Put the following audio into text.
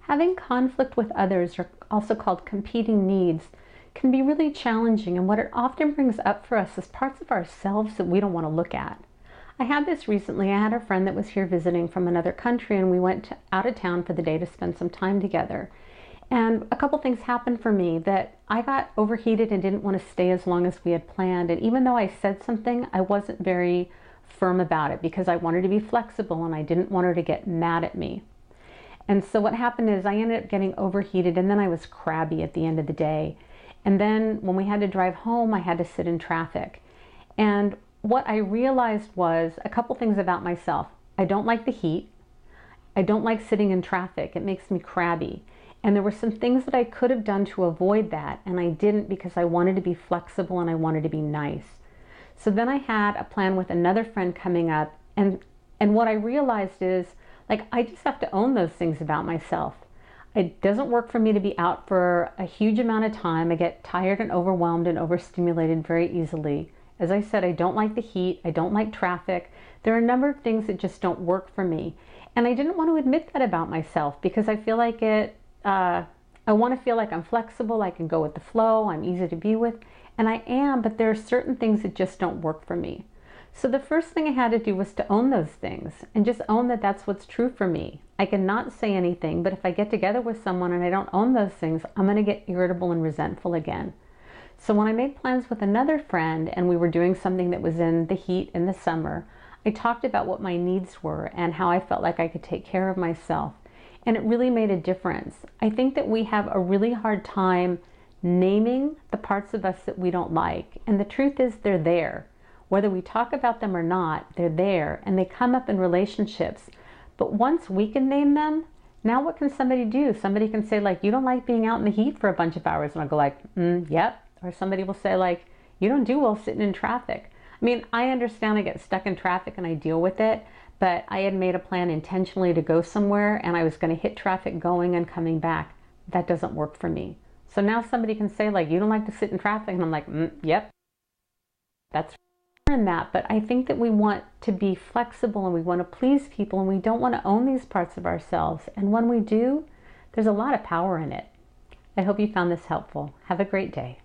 Having conflict with others, or also called competing needs, can be really challenging, and what it often brings up for us is parts of ourselves that we don't want to look at. I had this recently. I had a friend that was here visiting from another country, and we went out of town for the day to spend some time together. And a couple things happened for me that I got overheated and didn't want to stay as long as we had planned. And even though I said something, I wasn't very firm about it because I wanted to be flexible and I didn't want her to get mad at me. And so what happened is I ended up getting overheated, and then I was crabby at the end of the day. And then when we had to drive home, I had to sit in traffic. And what I realized was a couple things about myself. I don't like the heat. I don't like sitting in traffic. It makes me crabby. And there were some things that I could have done to avoid that, and I didn't because I wanted to be flexible and I wanted to be nice. So then I had a plan with another friend coming up, and what I realized is, like, I just have to own those things about myself. It doesn't work for me to be out for a huge amount of time. I get tired and overwhelmed and overstimulated very easily. As I said, I don't like the heat. I don't like traffic. There are a number of things that just don't work for me. And I didn't want to admit that about myself because I feel like I want to feel like I'm flexible, I can go with the flow, I'm easy to be with, and I am, but there are certain things that just don't work for me. So the first thing I had to do was to own those things and just own that that's what's true for me. I cannot say anything, but if I get together with someone and I don't own those things, I'm going to get irritable and resentful again. So when I made plans with another friend and we were doing something that was in the heat in the summer, I talked about what my needs were and how I felt like I could take care of myself. And it really made a difference. I think that we have a really hard time naming the parts of us that we don't like. And the truth is they're there. Whether we talk about them or not, they're there and they come up in relationships. But once we can name them, now what can somebody do? Somebody can say, like, you don't like being out in the heat for a bunch of hours. And I'll go like, yep. Or somebody will say, like, you don't do well sitting in traffic. I mean, I understand I get stuck in traffic and I deal with it, but I had made a plan intentionally to go somewhere and I was going to hit traffic going and coming back. That doesn't work for me. So now somebody can say, like, you don't like to sit in traffic. And I'm like, yep, that's in that. But I think that we want to be flexible and we want to please people and we don't want to own these parts of ourselves. And when we do, there's a lot of power in it. I hope you found this helpful. Have a great day.